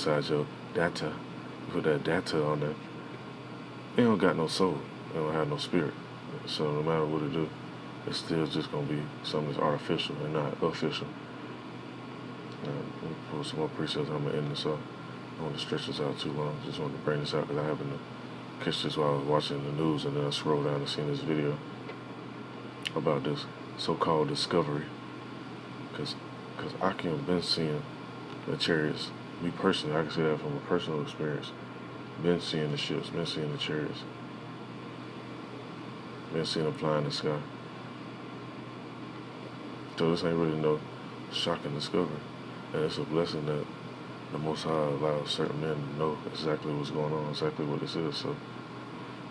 inside your data. You put that data on there. It don't got no soul. It don't have no spirit. So no matter what it do, it's still just gonna be something that's artificial and not official. Let me pull some more presets. I'm gonna end this off. I don't want to stretch this out too long. Just wanted to bring this out because I happened to catch this while I was watching the news, and then I scrolled down and seen this video about this so-called discovery. Because I can been seeing the chariots. Me personally, I can say that from a personal experience. Been seeing the ships, been seeing the chariots, been seeing them fly in the sky. So this ain't really no shocking discovery. And it's a blessing that the Most High allows certain men to know exactly what's going on, exactly what this is, so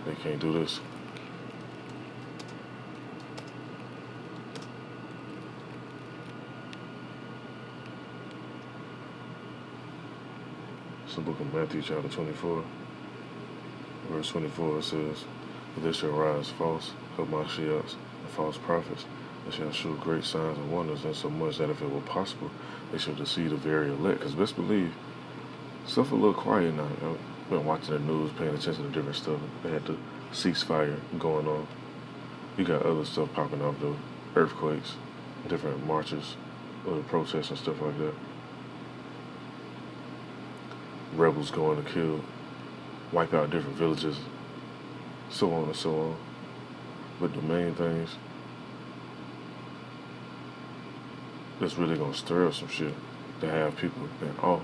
they can't do this. It's the book of Matthew, chapter 24, verse 24. It says, "For there shall rise false Hamashiachs and false prophets, and shall show great signs and wonders, insomuch that if it were possible, they shall deceive the very elect." Because best believe, stuff a little quiet now. I've been watching the news, paying attention to different stuff. They had the ceasefire going on. You got other stuff popping off, though. Earthquakes, different marches, other protests and stuff like that. Rebels going to kill, wipe out different villages, so on and so on. But the main things that's really gonna stir up some shit to have people in awe.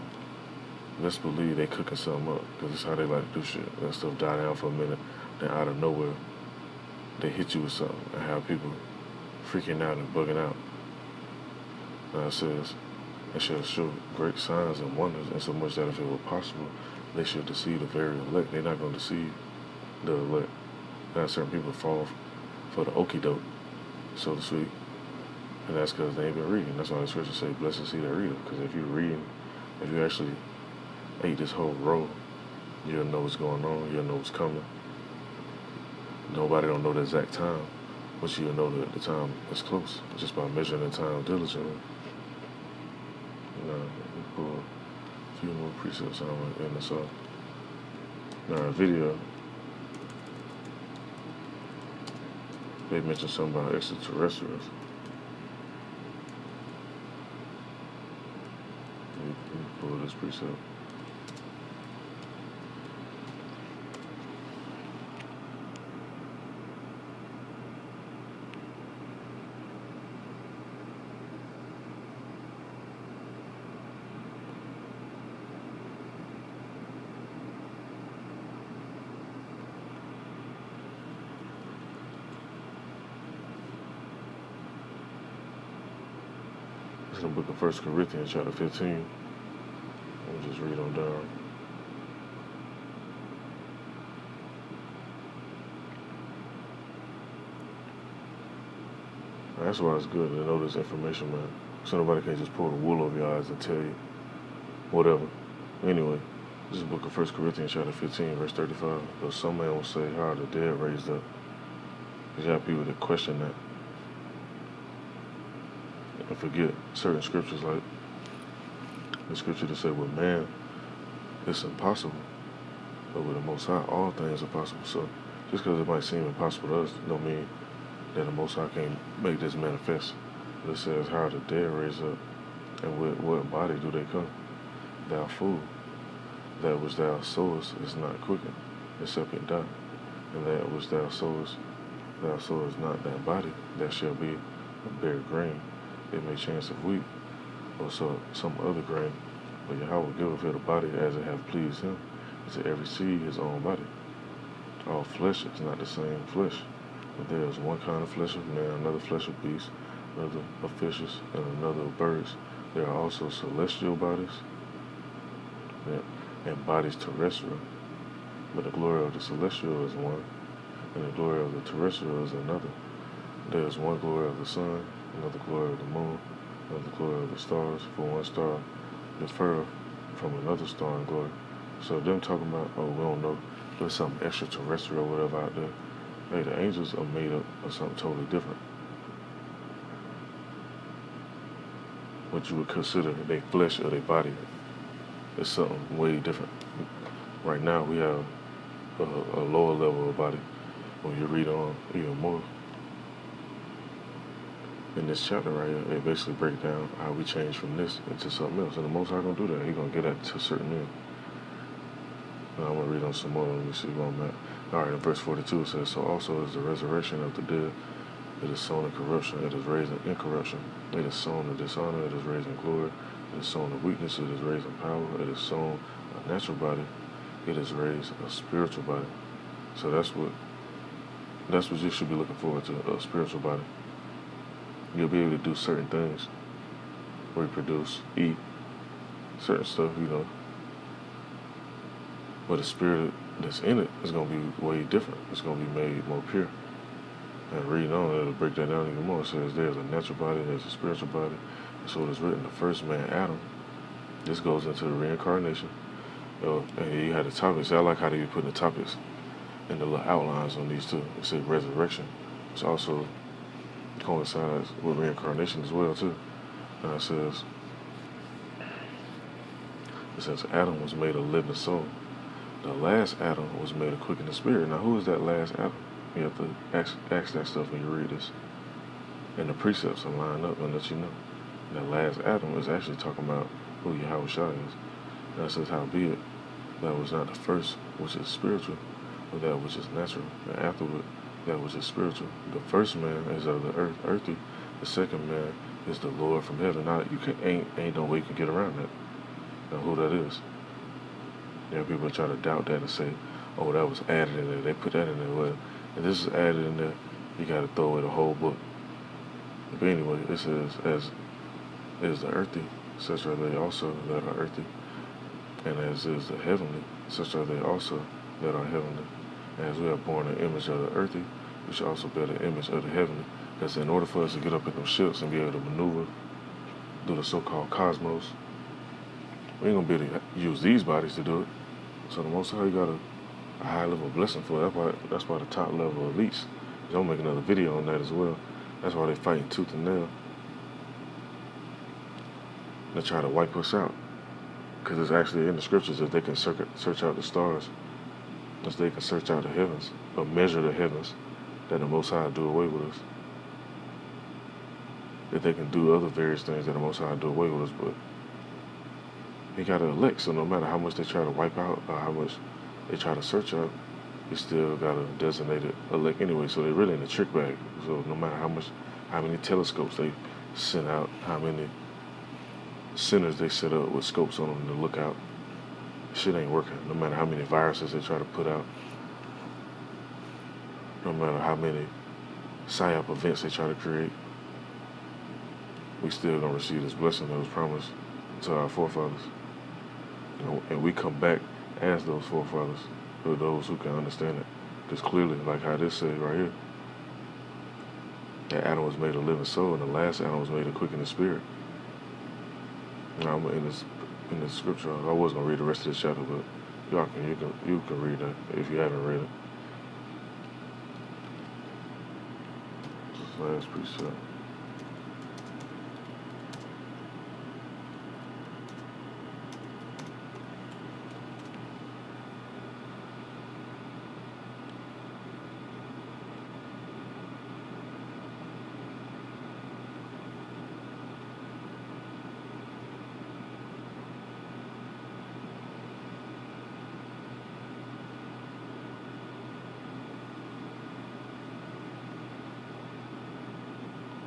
Let's believe they cooking something up, because it's how they like to do shit. That stuff die down for a minute, then out of nowhere, they hit you with something and have people freaking out and bugging out. Now it says, "They shall show great signs and wonders, insomuch that if it were possible, they should deceive the very elect." They're not going to deceive the elect. Now certain people fall for the okie doke, so to speak, and that's because they ain't been reading. That's why the scriptures say, "Blessed is he that readeth." Because if you're reading, if you actually ate this whole roll, you'll know what's going on. You'll know what's coming. Nobody don't know the exact time, but you'll know that the time is close just by measuring the time diligently. Now, we pull a few more presets on in this off. Now, a video, they mentioned something about extraterrestrials. Let me pull this preset. It's in the book of 1 Corinthians, chapter 15. Let me just read on down. That's why it's good to know this information, man. So nobody can just pull the wool over your eyes and tell you whatever. Anyway, this is the book of 1 Corinthians, chapter 15, verse 35. Because some man will say, "How are the dead raised up?" Because you have people that question that and forget certain scriptures, like the scripture that said, "With man, it's impossible, but with the Most High, all things are possible." So just because it might seem impossible to us, don't mean that the Most High can't make this manifest. But it says, "How are the dead raised up, and with what body do they come? Thou fool, that which thou sowest is not quickened, except it die. And that which thou sowest not that body, that shall be a bare grain. It may chance of wheat, or some other grain. But Yahweh giveth it a body as it hath pleased him, and to every seed his own body. All flesh is not the same flesh, but there is one kind of flesh of man, another flesh of beasts, another of fishes, and another of birds. There are also celestial bodies, and bodies terrestrial. But the glory of the celestial is one, and the glory of the terrestrial is another. There is one glory of the sun, another glory of the moon, another glory of the stars. For one star differeth from another star in glory. So them talking about, oh, we don't know, there's something extraterrestrial or whatever out there. Hey, the angels are made up of something totally different. What you would consider their flesh or their body it's something way different. Right now we have a lower level of body. When you read on even more in this chapter right here, it basically breaks down how we change from this into something else. And the Most High gonna do that. He gonna get that to a certain end. Now I'm gonna read on some more. Let me see where I'm at. All right, in verse 42 it says, "So also is the resurrection of the dead. It is sown in corruption, it is raised in incorruption. It is sown in dishonor, it is raised in glory. It is sown in weakness, it is raised in power. It is sown a natural body, it is raised a spiritual body." So that's what you should be looking forward to, a spiritual body. You'll be able to do certain things, reproduce, eat, certain stuff, but the spirit that's in it is going to be way different. It's going to be made more pure. And reading on, it'll break that down even more. It says there's a natural body, there's a spiritual body. And so it's written, the first man, Adam. This goes into the reincarnation. And you had the topics. I like how they be putting the topics and the little outlines on these too. It says resurrection, which also coincides with reincarnation as well too. And it says Adam was made a living soul. The last Adam was made a quickening spirit. Now who is that last Adam? You have to ask that stuff when you read this. And the precepts will line up and let you know. And the last Adam is actually talking about who Yahweh Shai is. And it says, "Howbeit, that was not the first which is spiritual, but that which is natural, and afterward that which is spiritual. The first man is of the earth, earthy. The second man is the Lord from heaven." Now ain't no way you can get around that. Now who that is? There are people that try to doubt that and say, "Oh, that was added in there. They put that in there." Well, if this is added in there, you got to throw away the whole book. But anyway, it says, "As is the earthy, such are they also that are earthy. And as is the heavenly, such are they also that are heavenly. As we have borne the image of the earthy, we should also bear the image of the heavenly." Because in order for us to get up in those ships and be able to maneuver through the so-called cosmos, we ain't going to be able to use these bodies to do it. So the Most High, you got a high level blessing for it. That's why the top level elites. I'll make another video on that as well. That's why they're fighting tooth and nail. They try to wipe us out. Because it's actually in the scriptures that they can search out the stars. As they can search out the heavens, or measure the heavens, that the Most High do away with us. That they can do other various things that the Most High do away with us, but He got to elect. So no matter how much they try to wipe out, or how much they try to search out, He still got a designated elect anyway. So they're really in the trick bag. So no matter how many telescopes they send out, how many centers they set up with scopes on them to look out, shit ain't working. No matter how many viruses they try to put out, no matter how many psyop events they try to create, we still gonna receive this blessing that was promised to our forefathers. And we come back as those forefathers, for those who can understand it. Because clearly, like how this says right here, that Adam was made a living soul, and the last Adam was made a quickening spirit. Now I'm in this scripture. I was gonna read the rest of this chapter, but you can read that if you haven't read it. This last precept.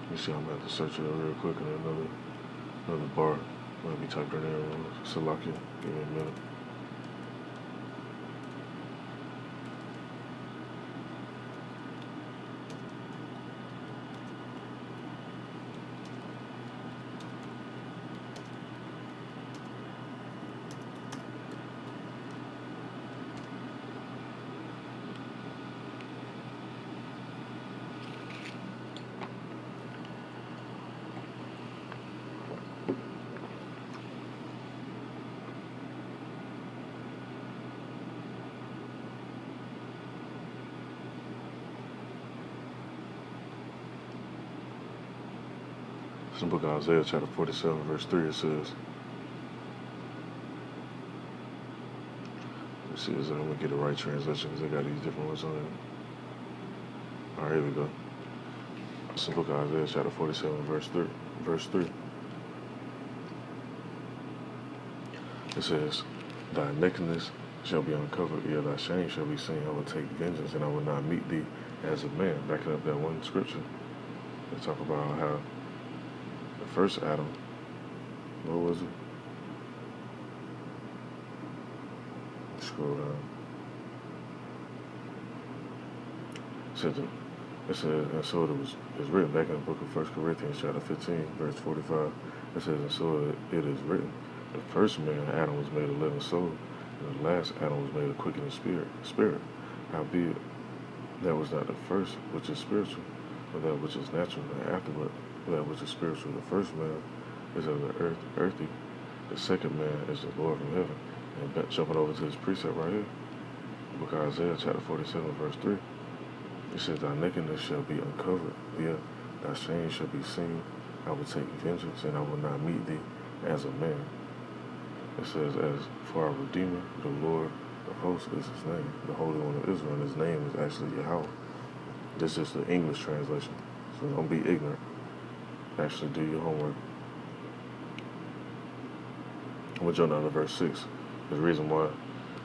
Let me see, I'm going to have to search it up real quick in another bar. Might be typed in there. Salakia. Give me a minute. It's in the book of Isaiah, chapter 47, verse 3, it says, see, I'm gonna get the right translation because they got these different ones on it. All right, here we go. It's the book of Isaiah, chapter 47, verse 3. It says, "Thy nakedness shall be uncovered, yet thy shame shall be seen. I will take vengeance, and I will not meet thee as a man." Backing up that one scripture, they talk about how the first Adam, what was it? Scroll down. It says, and so it's written back in the book of 1 Corinthians chapter 15, verse 45. It says, and so it is written, the first man, Adam, was made a living soul, and the last Adam was made a quickening spirit. Howbeit, that was not the first which is spiritual, but that which is natural, and afterward that which is spiritual. The first man is of the earthy, the second man is the Lord from heaven. And jumping over to this precept right here, the book of Isaiah chapter 47, verse 3. It says, "Thy nakedness shall be uncovered, yet thy shame shall be seen. I will take vengeance, and I will not meet thee as a man." It says, "As for our Redeemer, the Lord of hosts is his name, the Holy One of Israel, and his name is actually Yahweh." This is the English translation, so don't be ignorant. Actually do your homework. We'll jump down to verse 6. The reason why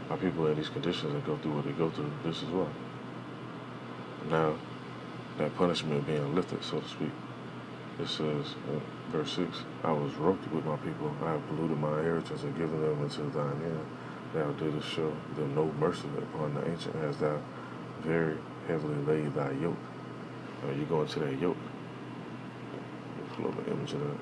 our people in these conditions and go through what they go through, this is why. Now, that punishment being lifted, so to speak, it says in verse 6, "I was roped with my people, I have polluted my inheritance and given them into thine hand. Thou didst show them no mercy upon the ancient, as thou very heavily laid thy yoke." Now you go into that yoke. Let's pull up an image of that.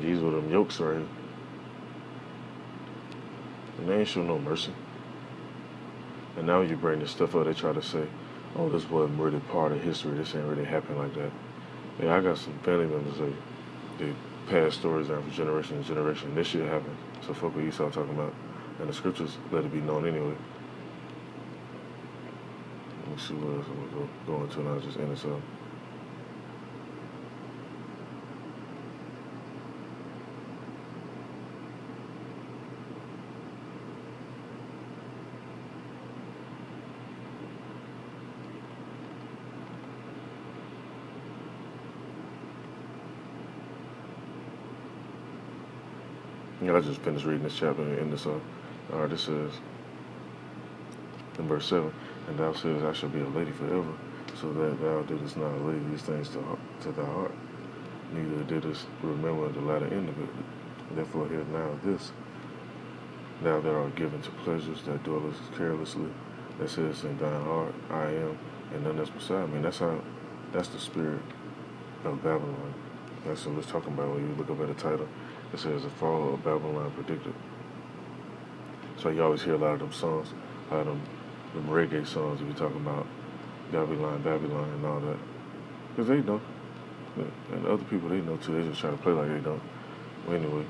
These were them yokes right here. And they ain't show no mercy. And now you bring this stuff up, they try to say, oh, this wasn't really part of history, this ain't really happened like that. Yeah, I got some family members that they pass stories down from generation to generation. This shit happened. So fuck what Esau talking about. And the scriptures let it be known anyway. Let me see what else I'm gonna go into now, just end this up. I just finished reading this chapter and end this up. Alright, this says in verse 7, "And thou sayest, I shall be a lady forever, so that thou didst not lay these things to thy heart, neither didst remember the latter end of it. Therefore hear now this, thou that art given to pleasures, that dwellest carelessly, that says in thine heart, I am, and none else beside me." And that's the spirit of Babylon. That's what it's talking about when you look up at the title. It says the fall of Babylon predicted. So you always hear a lot of them songs, a lot of them reggae songs if you're talking about Babylon, and all that. Because they know. And other people, they know too. They just try to play like they don't. Well, anyway.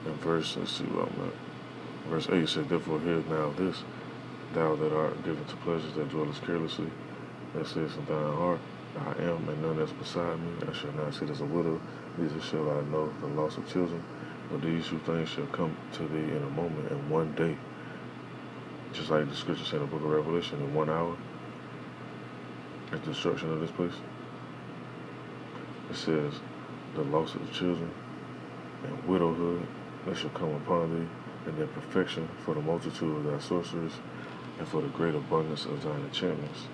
In verse, let's see what I'm at. Verse 8 said, "Therefore hear now this, thou that art given to pleasures, that dwellest carelessly, that says in thine heart, I am, and none else beside me. I shall not sit as a widow, neither shall I know the loss of children. For these two things shall come to thee in a moment, in one day." Just like the scripture said in the book of Revelation, in 1 hour, at the destruction of this place. It says, the loss of children and widowhood that shall come upon thee, and their perfection for the multitude of thy sorceries, and for the great abundance of thine enchantments.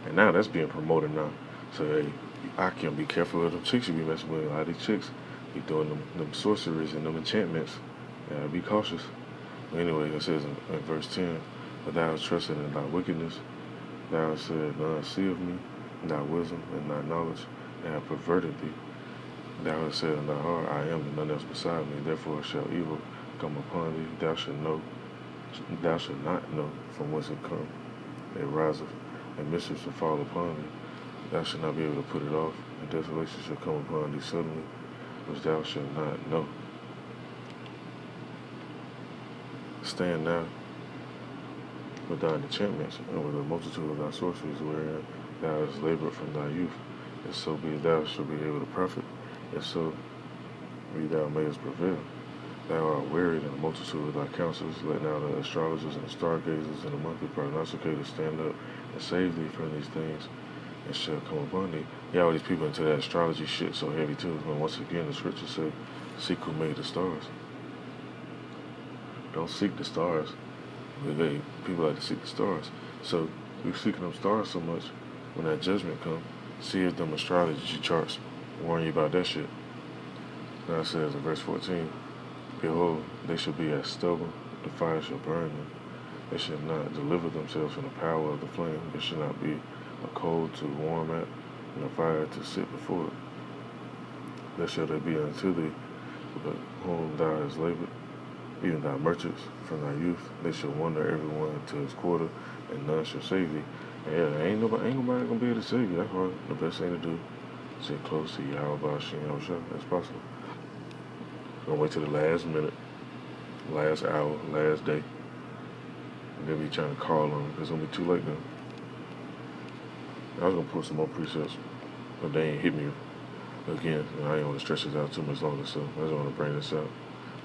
And now that's being promoted now. So, hey, I can be careful of them chicks you be messing with. A lot of these chicks be doing them sorceries and them enchantments. Be cautious. But anyway, it says in verse 10, "But thou hast trusted in thy wickedness. Thou hast said, none see of me, thy wisdom and thy knowledge, and have perverted thee. Thou hast said in thy heart, I am, and none else beside me. Therefore shall evil come upon thee. Thou shalt not know from whence it come. It riseth, and mischief shall fall upon thee. Thou shalt not be able to put it off, and desolation shall come upon thee suddenly, which thou shalt not know. Stand now with thine enchantments, and with a multitude of thy sorceries, wherein thou hast labored from thy youth. If so be thou shalt be able to profit, if so be thou mayest prevail. Thou art wearied in the multitude of thy counsels. Let now the astrologers and the stargazers and the monthly prognosticators stand up and save thee from these things, and shall come upon thee. Yeah, all these people into that astrology shit so heavy too. But once again, the scriptures say, seek who made the stars. Don't seek the stars. People like to seek the stars. So we're seeking them stars so much. When that judgment comes, see if them astrology charts warn you about that shit. Now it says in verse 14, behold, they shall be as stubble, the fire shall burn them. They shall not deliver themselves from the power of the flame. There shall not be a coal to warm at, and a fire to sit before it. There shall they be unto thee, but whom thou hast labored, even thy merchants from thy youth. They shall wander every one to his quarter, and none shall save thee. And yeah, ain't nobody gonna be able to save you. That's why the best thing to do is get close to Yahweh Shem Shah as possible. Don't wait till the last minute, last hour, last day, and then be trying to call on them, because it's gonna be too late then. I was gonna put some more precepts, but they ain't hit me again. I ain't want to stretch this out too much longer, so I just want to bring this out.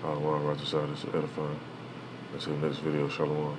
I want to write this out. It's edifying. Until the next video, shalom.